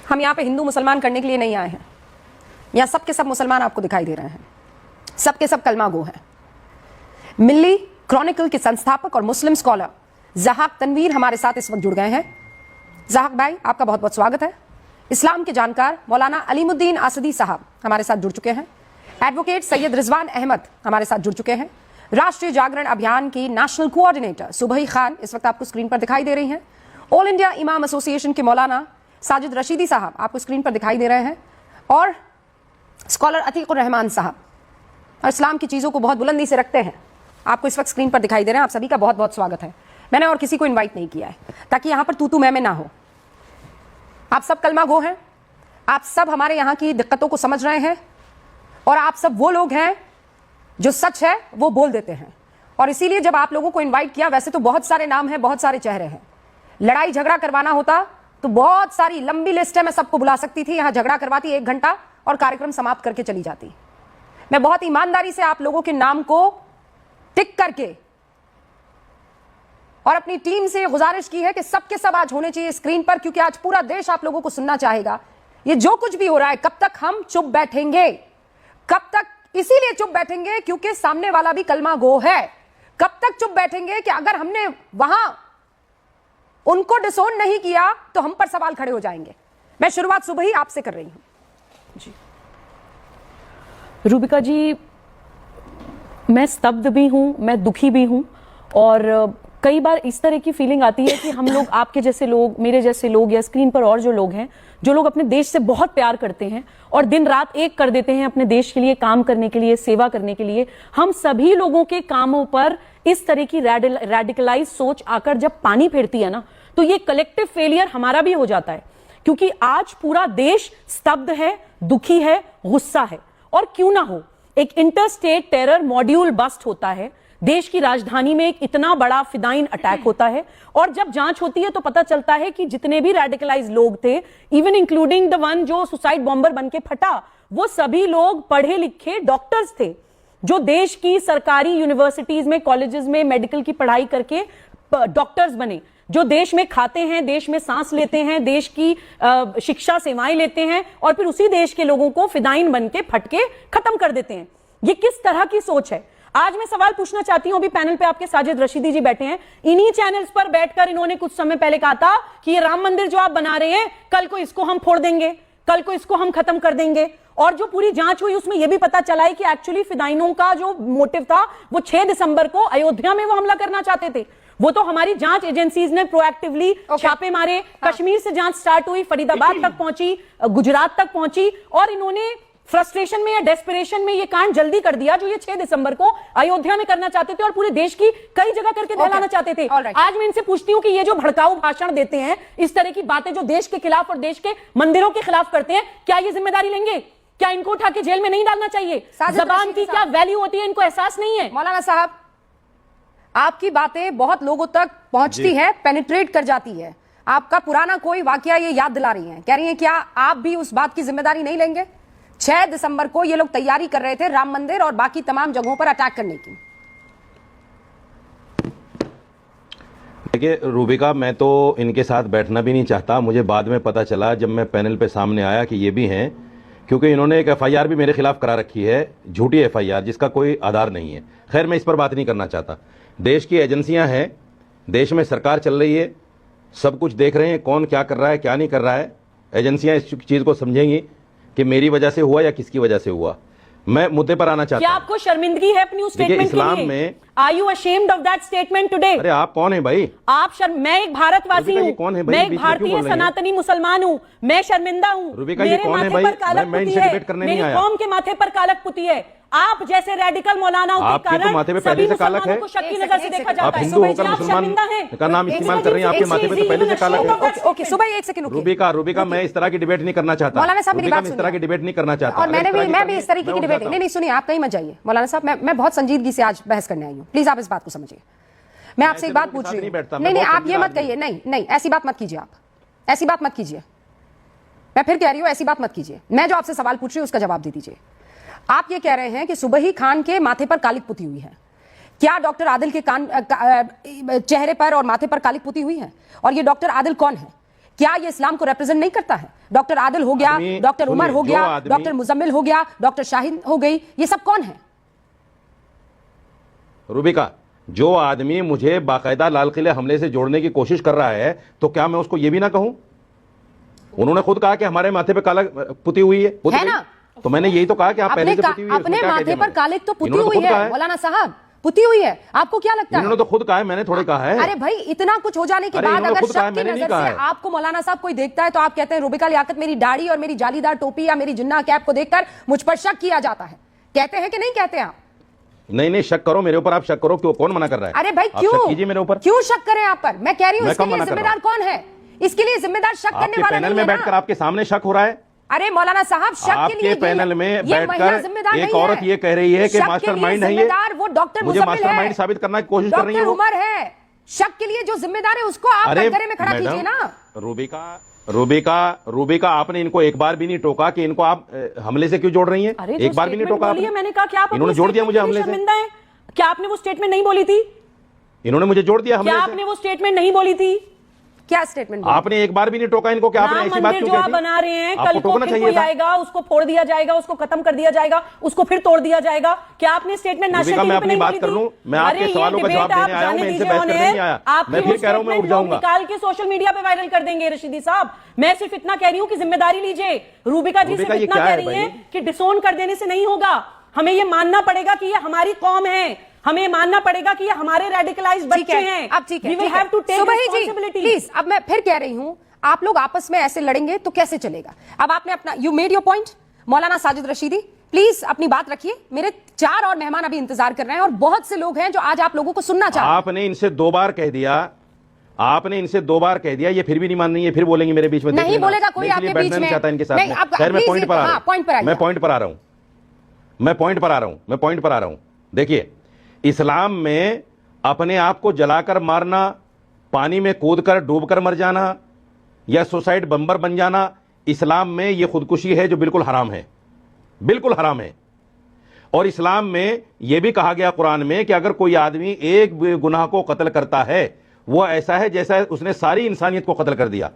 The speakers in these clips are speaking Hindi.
हम यहाँ पे हिंदू मुसलमान करने के लिए नहीं आए हैं। यहाँ सब के सब मुसलमान आपको दिखाई दे रहे हैं, सब के सब कलमा गो हैं। मिल्ली क्रॉनिकल के संस्थापक और मुस्लिम स्कॉलर ज़हाक तनवीर हमारे साथ इस वक्त जुड़ गए हैं। ज़हाक भाई, आपका बहुत बहुत स्वागत है। इस्लाम के जानकार मौलाना अलीमुद्दीन आसदी साहब हमारे साथ जुड़ चुके हैं। एडवोकेट सैयद रिजवान अहमद हमारे साथ जुड़ चुके हैं। राष्ट्रीय जागरण अभियान की नेशनल कोऑर्डिनेटर सुबही खान इस वक्त आपको स्क्रीन पर दिखाई दे रही हैं। ऑल इंडिया इमाम एसोसिएशन के मौलाना साजिद रशीदी साहब आपको स्क्रीन पर दिखाई दे रहे हैं, और स्कॉलर अतीकुर रहमान साहब, और इस्लाम की चीज़ों को बहुत बुलंदी से रखते हैं, आपको इस वक्त स्क्रीन पर दिखाई दे रहे हैं। आप सभी का बहुत बहुत स्वागत है। मैंने और किसी को इन्वाइट नहीं किया है ताकि यहाँ पर तू तू मैं ना हो। आप सब कलमा गो हैं, आप सब हमारे यहाँ की दिक्कतों को समझ रहे हैं, और आप सब वो लोग हैं जो सच है वो बोल देते हैं। और इसीलिए जब आप लोगों को इन्वाइट किया, वैसे तो बहुत सारे नाम हैं, बहुत सारे चेहरे हैं, लड़ाई झगड़ा करवाना होता तो बहुत सारी लंबी लिस्ट है, मैं सबको बुला सकती थी, यहां झगड़ा करवाती 1 घंटा और कार्यक्रम समाप्त करके चली जाती। मैं बहुत ईमानदारी से आप लोगों के नाम को टिक करके और अपनी टीम से गुजारिश की है कि सबके सब आज होने चाहिए स्क्रीन पर, क्योंकि आज पूरा देश आप लोगों को सुनना चाहेगा। ये जो कुछ भी हो रहा है, कब तक हम चुप बैठेंगे? कब तक? इसीलिए चुप बैठेंगे क्योंकि सामने वाला भी कलमा गो है। कब तक चुप बैठेंगे कि अगर हमने वहां उनको डिसोन नहीं किया तो हम पर सवाल खड़े हो जाएंगे। मैं शुरुआत सुबह ही आपसे कर रही हूं जी। रूबिका जी, मैं स्तब्ध भी हूं, मैं दुखी भी हूं, और कई बार इस तरह की फीलिंग आती है कि हम लोग, आपके जैसे लोग, मेरे जैसे लोग, या स्क्रीन पर और जो लोग हैं, जो लोग अपने देश से बहुत प्यार करते हैं और दिन रात एक कर देते हैं अपने देश के लिए काम करने के लिए, सेवा करने के लिए, हम सभी लोगों के कामों पर इस तरह की रेडिकलाइज सोच आकर जब पानी फेरती है ना, तो ये कलेक्टिव फेलियर हमारा भी हो जाता है। क्योंकि आज पूरा देश स्तब्ध है, दुखी है, गुस्सा है। और क्यों ना हो, एक इंटरस्टेट टेरर मॉड्यूल बस्ट होता है, देश की राजधानी में एक इतना बड़ा फिदाइन अटैक होता है, और जब जांच होती है तो पता चलता है कि जितने भी रेडिकलाइज लोग थे, इवन इंक्लूडिंग द वन जो सुसाइड बॉम्बर बनके फटा, वो सभी लोग पढ़े लिखे डॉक्टर्स थे, जो देश की सरकारी यूनिवर्सिटीज में, कॉलेजेस में मेडिकल की पढ़ाई करके डॉक्टर्स बने, जो देश में खाते हैं, देश में सांस लेते हैं, देश की शिक्षा सेवाएं लेते हैं, और फिर उसी देश के लोगों को फिदाइन बनके फटके खत्म कर देते हैं। ये किस तरह की सोच है? आज मैं सवाल पूछना चाहती हूं। अभी पैनल पे आपके साजिद रशीदी जी बैठे हैं, इन्हीं चैनल्स पर बैठकर इन्होंने कुछ समय पहले कहा था कि ये राम मंदिर जो आप बना रहे हैं, कल को इसको हम फोड़ देंगे, कल को इसको हम खत्म कर देंगे। और जो पूरी जांच हुई उसमें यह भी पता चला है कि एक्चुअली फिदाइनों का जो मोटिव था वो 6 दिसंबर को अयोध्या में वो हमला करना चाहते थे। वो तो हमारी जांच एजेंसीज ने प्रोएक्टिवली छापे मारे, कश्मीर से जांच स्टार्ट हुई, फरीदाबाद तक पहुंची, गुजरात तक पहुंची, और इन्होंने फ्रस्ट्रेशन में या डेस्परेशन में ये कांड जल्दी कर दिया जो ये 6 दिसंबर को अयोध्या में करना चाहते थे और पूरे देश की कई जगह करके दहलाना चाहते थे। आज मैं इनसे पूछती हूं कि ये जो भड़काऊ भाषण देते हैं, इस तरह की बातें जो देश के खिलाफ और देश के मंदिरों के खिलाफ करते हैं, क्या ये जिम्मेदारी लेंगे? क्या इनको उठा के जेल में नहीं डालना चाहिए? जबान की क्या वैल्यू होती है, इनको एहसास नहीं है? मौलाना साहब, आपकी बातें बहुत लोगों तक पहुंचती है, पेनिट्रेट कर जाती है। आपका पुराना कोई वाकया ये याद दिला रही है, कह रही है क्या आप भी उस बात की जिम्मेदारी नहीं लेंगे? 6 दिसंबर को ये लोग तैयारी कर रहे थे राम मंदिर और बाकी तमाम जगहों पर अटैक करने की। देखिए रूबिका, मैं तो इनके साथ बैठना भी नहीं चाहता। मुझे बाद में पता चला जब मैं पैनल पे सामने आया कि ये भी हैं, क्योंकि इन्होंने एक एफआईआर भी मेरे खिलाफ करा रखी है, झूठी एफआईआर जिसका कोई आधार नहीं है। खैर, मैं इस पर बात नहीं करना चाहता। देश की एजेंसियां हैं, देश में सरकार चल रही है, सब कुछ देख रहे हैं कौन क्या कर रहा है, क्या नहीं कर रहा है। एजेंसियां इस चीज़ को समझेंगी कि मेरी वजह से हुआ या किसकी वजह से हुआ। मैं मुद्दे पर आना चाहता हूं। क्या आपको शर्मिंदगी है अपनी उस स्टेटमेंट के लिए? इस्लाम में are you ashamed of that statement today? अरे आप कौन है भाई? मैं एक भारतवासी हूँ, मैं एक भारतीय सनातनी मुसलमान हूँ, मैं शर्मिंदा हूँ। मेरे माथे पर कालक पुती है, मेरी कौम के माथे पर कालक पुती है। आप जैसे रेडिकल मौलानाओं के कारण तो माथे पे पहले से कालक है। को शक की नजर से देखा जाता है। आप हिंदू होकर मुसलमान का नाम इस्तेमाल कर रही हैं, आपके माथे पे तो पहले से कालक है। ओके, सुबह 1 सेकंड रूबिका, मैं इस तरह की डिबेट नहीं करना चाहता। मौलाना साहब, मेरी बात सुनिए। इस तरह की डिबेट नहीं करना चाहता। और मैं भी इस तरीके की डिबेट नहीं, सुनिए, आप कहीं मत जाइए। मौलाना साहब, मैं बहुत संजीदगी से आज बहस करने आई हूँ, प्लीज आप इस बात को समझिए। मैं आपसे एक बात पूछ रही हूँ। नहीं, आप ये मत कहिए, नहीं, ऐसी बात मत कीजिए। आप ऐसी बात मत कीजिए। मैं फिर कह रही हूँ, ऐसी बात मत कीजिए। मैं जो आपसे सवाल पूछ रही हूँ उसका जवाब दे दीजिए। आप ये कह रहे हैं कि सुबही खान के माथे पर कालिक पुती हुई है। क्या डॉक्टर आदिल के चेहरे पर और माथे पर कालिक पुती हुई है? और ये डॉक्टर आदिल कौन है? क्या ये इस्लाम को रिप्रेजेंट नहीं करता है? डॉक्टर आदिल हो गया, डॉक्टर उमर हो गया, डॉक्टर मुजम्मिल हो गया, डॉक्टर शाहिद हो गई, ये सब कौन है? रूबिका, जो आदमी मुझे बाकायदा लाल किले हमले से जोड़ने की कोशिश कर रहा है, तो क्या मैं उसको ये भी ना कहूं? उन्होंने खुद कहा कि हमारे माथे पे काला पुती हुई है ना? तो मैंने यही तो कहा कि आप पहले से पुती हुई है, अपने माथे पर कालिक तो पुती हुई है मौलाना साहब, पुती हुई है। आपको क्या लगता है? इन्होंने तो खुद कहा है, मैंने थोड़ी कहा है। अरे भाई, इतना कुछ हो जाने के बाद अगर शक की नजर से आपको मौलाना साहब कोई देखता है तो आप कहते हैं रुबिका लियाकत मेरी दाढ़ी और मेरी जालीदार टोपी या मेरी जिन्ना कैप को देखकर मुझ पर शक किया जाता है, कहते हैं कि नहीं कहते आप? नहीं, शक करो मेरे ऊपर, आप शक करो। क्यों? कौन मना कर रहा है? अरे भाई, क्यों कीजिए मेरे ऊपर, क्यों शक करें आप पर? मैं कह रही हूं इसके लिए जिम्मेदार कौन है? इसके लिए जिम्मेदार शक करने वाला पैनल में बैठकर आपके सामने शक हो रहा है। अरे मौलाना साहब, शक के लिए पैनल में बैठकर एक औरत ये कह रही है कि मास्टरमाइंड है ये, वो डॉक्टर मुझे मास्टरमाइंड साबित करने की कोशिश कर रही है, डॉक्टर उमर है। शक के लिए जो जिम्मेदार है उसको आप कटघरे में खड़ा कीजिए ना। रूबिका, आपने इनको एक बार भी नहीं टोका कि इनको आप हमले से क्यों जोड़ रही हैं? एक बार भी नहीं टोका आपने। मैंने कहा कि आप इन्होंने जोड़ दिया मुझे हमले से। क्या आपने वो स्टेटमेंट नहीं बोली थी? इन्होंने मुझे जोड़ दिया हमले से। क्या आपने वो स्टेटमेंट नहीं बोली थी? क्या स्टेटमेंट? आपने एक बार भी नहीं टोका इनको कि आपने ऐसी बात क्यों कही? बना रहे हैं, कल को फिर कोई आएगा, उसको फोड़ दिया जाएगा, उसको खत्म कर दिया जाएगा, उसको फिर तोड़ दिया जाएगा। क्या आपने स्टेटमेंट नाशिर मैं अपनी बात कर लूं? मैं आपके सवालों का जवाब देने आया हूं, मैं इनसे बहस करने नहीं आया। मैं फिर कह रहा हूं, मैं उठ जाऊंगा, निकाल के सोशल मीडिया पे वायरल कर देंगे रशीदी साहब। मैं सिर्फ इतना कह रही हूं कि जिम्मेदारी लीजिए। रूबिका जी सिर्फ इतना कह रही है कि डिसोन कर देने से नहीं होगा, हमें ये मानना पड़ेगा कि ये हमारी कौम है, हमें मानना पड़ेगा कि ये हमारे रेडिकलाइज्ड बच्चे हैं। अब ठीक है, प्लीज, अब मैं फिर कह रही हूं, आप लोग आपस में ऐसे लड़ेंगे तो कैसे चलेगा? अब आपने अपना you made your point. Maulana Sajid Rashidi, please अपनी बात रखिए। मेरे 4 और मेहमान अभी इंतजार कर रहे हैं और बहुत से लोग हैं जो आज आप लोगों को सुनना चाहते हैं। आपने इनसे 2 बार कह दिया, ये फिर भी नहीं मान रही है, फिर बोलेंगे मेरे बीच में। नहीं बोलेगा कोई आपके बीच में। चाहता इनके साथ। मैं पॉइंट पर आ रहा हूं। देखिए, इस्लाम में अपने आप को जलाकर मारना, पानी में कूदकर डूबकर मर जाना या सुसाइड बम्बर बन जाना, इस्लाम में यह खुदकुशी है जो बिल्कुल हराम है, बिल्कुल हराम है। और इस्लाम में यह भी कहा गया कुरान में कि अगर कोई आदमी एक गुनाह को कत्ल करता है, वो ऐसा है जैसा उसने सारी इंसानियत को कत्ल कर दिया।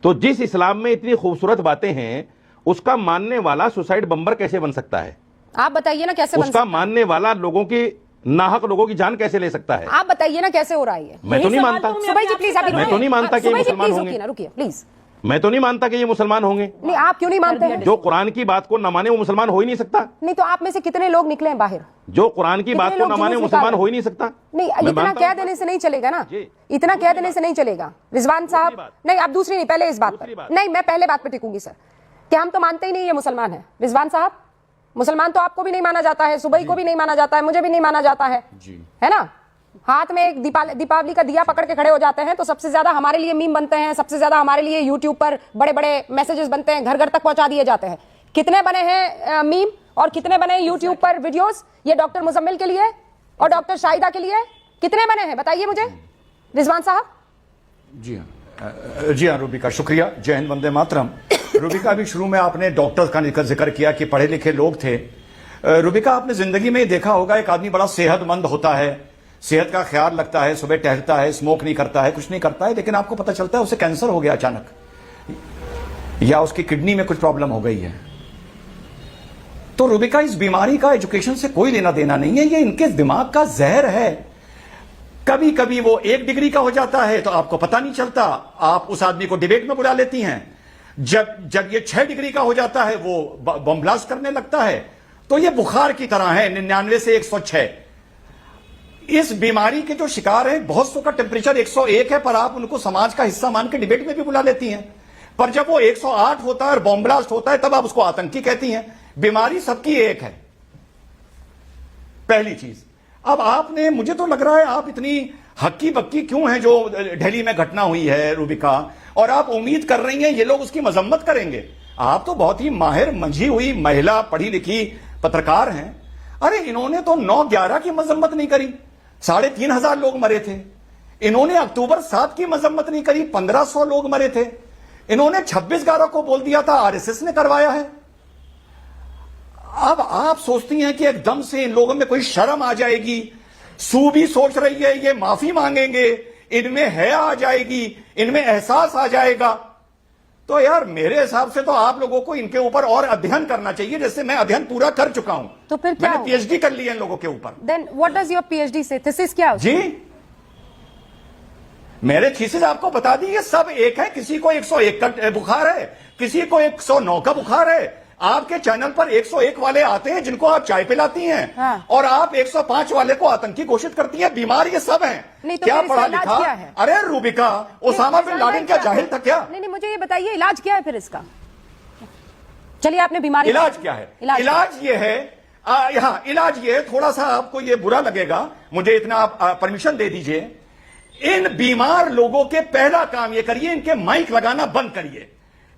तो जिस इस्लाम में इतनी खूबसूरत बातें हैं, उसका मानने वाला सुसाइड बम्बर कैसे बन सकता है? आप बताइए ना कैसे बन सकता है? उसका मानने वाला नाहक लोगों की जान कैसे ले सकता है? आप बताइए ना कैसे हो रहा है? मैं तो नहीं मानता। सुबह जी प्लीज, मैं तो नहीं मानता कि ये मुसलमान होंगे। रुकिए प्लीज। मैं तो नहीं मानता कि ये मुसलमान होंगे। नहीं, आप क्यों नहीं मानते हैं? जो कुरान की बात को न माने वो मुसलमान हो ही नहीं सकता। नहीं, तो आप में से कितने लोग निकले हैं बाहर? जो कुरान की बात को न माने वो मुसलमान हो ही नहीं सकता। नहीं, इतना कह देने से नहीं चलेगा ना, इतना कह देने से नहीं चलेगा। रिजवान साहब, नहीं आप दूसरी नहीं, पहले इस बात पर नहीं, मैं पहले बात पर टिकूंगी सर, कि हम तो मानते ही नहीं ये मुसलमान है। रिजवान साहब, मुसलमान तो आपको भी नहीं माना जाता है, सुबह को भी नहीं माना जाता है, मुझे भी नहीं माना जाता है, है ना? हाथ में एक दीपावली का दिया पकड़ के खड़े हो जाते हैं तो सबसे ज्यादा हमारे लिए मीम बनते हैं, सबसे ज्यादा हमारे लिए यूट्यूब पर बड़े बड़े मैसेजेस बनते हैं, घर घर तक पहुंचा दिए जाते हैं। कितने बने हैं मीम और कितने बने यूट्यूब पर वीडियोस? ये डॉक्टर मुजम्मिल के लिए और डॉक्टर शाहिदा के लिए कितने बने हैं, बताइए मुझे रिजवान साहब। जी हाँ रूबिका, शुक्रिया। जय हिंद, वंदे मातरम। रूबिका, अभी शुरू में आपने डॉक्टर्स का जिक्र किया कि पढ़े लिखे लोग थे। रूबिका, आपने जिंदगी में देखा होगा एक आदमी बड़ा सेहतमंद होता है, सेहत का ख्याल रखता है, सुबह टहलता है, स्मोक नहीं करता है, कुछ नहीं करता है, लेकिन आपको पता चलता है उसे कैंसर हो गया अचानक, या उसकी किडनी में कुछ प्रॉब्लम हो गई है। तो रूबिका, इस बीमारी का एजुकेशन से कोई लेना देना नहीं है, ये इनके दिमाग का जहर है। कभी कभी वो 1 डिग्री का हो जाता है तो आपको पता नहीं चलता, आप उस आदमी को डिबेट में बुला लेती हैं। जब ये 6 डिग्री का हो जाता है वो बम ब्लास्ट करने लगता है। तो ये बुखार की तरह है, 99 से 106। इस बीमारी के जो शिकार हैं, बहुत सौ का टेम्परेचर 101 है, पर आप उनको समाज का हिस्सा मान के डिबेट में भी बुला लेती हैं। पर जब वो 108 होता है और बॉम्ब ब्लास्ट होता है, तब आप उसको आतंकी कहती हैं। बीमारी सबकी एक है, पहली चीज। अब आपने, मुझे तो लग रहा है आप इतनी हक्की बक्की क्यों हैं जो दिल्ली में घटना हुई है रूबिका, और आप उम्मीद कर रही हैं ये लोग उसकी मजम्मत करेंगे। आप तो बहुत ही माहिर मंझी हुई महिला पढ़ी लिखी पत्रकार हैं। अरे इन्होंने तो 9/11 की मजम्मत नहीं करी, 3,500 लोग मरे थे। इन्होंने अक्टूबर 7 की मजम्मत नहीं करी, 1,500 लोग मरे थे। इन्होंने 26/11 को बोल दिया था आरएसएस ने करवाया है। अब आप सोचती हैं कि एकदम से इन लोगों में कोई शर्म आ जाएगी। सू भी सोच रही है ये माफी मांगेंगे, इनमें हया आ जाएगी, इनमें एहसास आ जाएगा। तो यार मेरे हिसाब से तो आप लोगों को इनके ऊपर और अध्ययन करना चाहिए, जैसे मैं अध्ययन पूरा कर चुका हूं। तो फिर क्या मैंने हुआ? पीएचडी कर ली है इन लोगों के ऊपर। Then what does your PhD से, थीसिस क्या है? जी मेरे थीसिस आपको बता दी, ये सब एक है। किसी को 101 का बुखार है, किसी को 109 का बुखार है। आपके चैनल पर 101 वाले आते हैं जिनको आप चाय पिलाती हैं, हाँ। और आप 105 वाले को आतंकी घोषित करती हैं। बीमार ये सब हैं। नहीं तो क्या फिर इसका पढ़ा इलाज लिखा? क्या है? अरे रूबिका, ओसामा बिन लादेन क्या जाहिल था क्या? नहीं मुझे ये बताइए इलाज क्या है फिर इसका? चलिए आपने बीमारी, इलाज क्या है? इलाज ये है, हाँ इलाज ये है, थोड़ा सा आपको ये बुरा लगेगा, मुझे इतना आप परमिशन दे दीजिए। इन बीमार लोगों के पहला काम ये करिए, इनके माइक लगाना बंद करिए।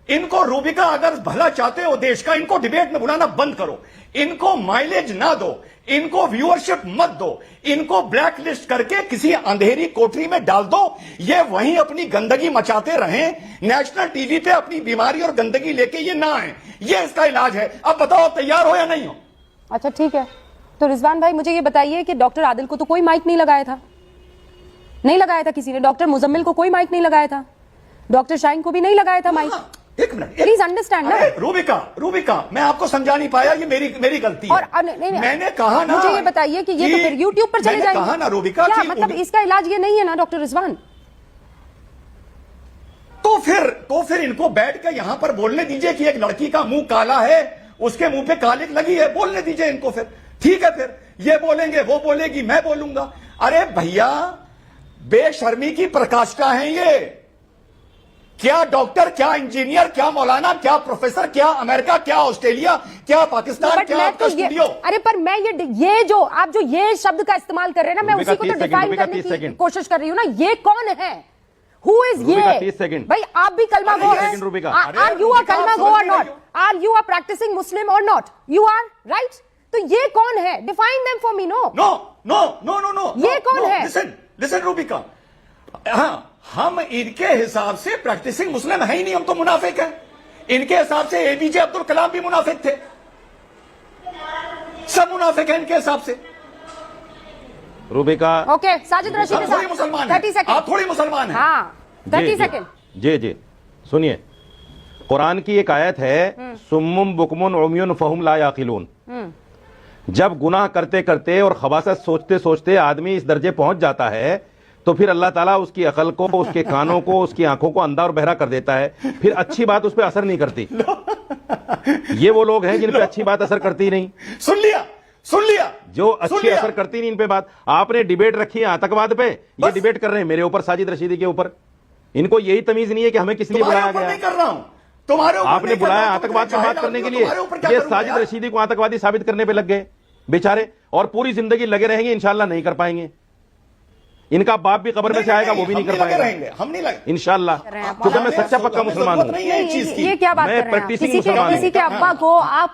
इनको रूबिका अगर भला चाहते हो देश का, इनको डिबेट में बुलाना बंद करो। इनको माइलेज ना दो, इनको व्यूअरशिप मत दो, इनको ब्लैक लिस्ट करके किसी अंधेरी कोठरी में डाल दो। ये वहीं अपनी गंदगी मचाते रहें, नेशनल टीवी पे अपनी बीमारी और गंदगी लेके ये ना आए। ये इसका इलाज है। अब बताओ तैयार हो या नहीं हो? अच्छा ठीक है, तो रिजवान भाई मुझे ये बताइए कि डॉक्टर आदिल को तो कोई माइक नहीं लगाया था, नहीं लगाया था किसी ने। डॉक्टर मुजम्मिल को कोई माइक नहीं लगाया था, डॉक्टर शाहीन को भी नहीं लगाया था माइक। एक मिनट, प्लीज अंडरस्टैंड ना। रूबिका मैं आपको समझा नहीं पाया, ये मेरी गलती है। और नहीं, मैंने कहा ना, मुझे ये बताइए कि ये तो फिर यूट्यूब पर चले मैंने जाएंगे। कहा ना रूबिका, क्या कि मतलब इसका इलाज ये नहीं है ना डॉक्टर रिजवान? तो फिर इनको बैठ कर यहां पर बोलने दीजिए कि एक लड़की का मुंह काला है, उसके मुंह पे कालिक लगी है, बोलने दीजिए इनको। फिर ठीक है, फिर ये बोलेंगे, वो बोलेगी, मैं बोलूंगा। अरे भैया बेशर्मी की प्रकाष्ठा है ये। क्या डॉक्टर, क्या इंजीनियर, क्या मौलाना, क्या प्रोफेसर, क्या अमेरिका, क्या ऑस्ट्रेलिया, क्या पाकिस्तान, क्या आपका स्टूडियो? अरे पर मैं ये जो आप जो ये शब्द का इस्तेमाल कर रहे हैं ना, मैं उसी को तो डिफाइन करने की कोशिश कर रही हूँ ना। ये कौन है? Who is ये? 30 सेकंड। भाई आप भी कलमा गो हैं? Are you a कलमा गो or not? Are you a practicing Muslim or not? You are, right? तो ये कौन है? Define them for me, no? No. ये कौन है? Listen रूबिका, हाँ हम इनके हिसाब से प्रैक्टिसिंग मुस्लिम है ही नहीं, हम तो मुनाफिक हैं। इनके हिसाब से एपीजे अब्दुल कलाम भी मुनाफिक थे, सब मुनाफिक हैं इनके हिसाब से। रूबिका ओके, साजिद रशीद आप थोड़ी मुसलमान हैं, 30 सेकंड। आप थोड़ी मुसलमान हैं। हाँ 30 सेकंड। जी सुनिए, कुरान की एक आयत है, सुम्मुम बुकमुन उम्युन फहुम ला याकिलून। जब गुनाह करते करते और खबासत सोचते सोचते आदमी इस दर्जे पहुंच जाता है, तो फिर अल्लाह ताला उसकी अकल को, उसके कानों को, उसकी आंखों को अंधा और बहरा कर देता है। फिर अच्छी बात उस पर असर नहीं करती। ये वो लोग हैं जिन पे अच्छी बात असर करती नहीं। सुन लिया जो अच्छी असर करती नहीं इन पे बात। आपने डिबेट रखी है आतंकवाद पे, ये डिबेट कर रहे हैं मेरे ऊपर, साजिद रशीदी के ऊपर। इनको यही तमीज नहीं है कि हमें किस लिए बुलाया गया। नहीं कर रहा हूं, तुम्हारे ऊपर आपने बुलाया आतंकवाद पे बात करने के लिए, ये साजिद रशीदी को आतंकवादी साबित करने पे लग गए बेचारे, और पूरी जिंदगी लगे रहेंगे, इंशाल्लाह नहीं कर पाएंगे। इनका बाप भी कब्र में से आएगा, वो भी नहीं कर पाएगा, हम नहीं लगे इंशाल्लाह, क्योंकि मैं सच्चा पक्का मुसलमान हूं। ये क्या बात कर रहे हैं? मैं प्रैक्टिसिंग किसी मुसलमान हूं। के अब्बा को आप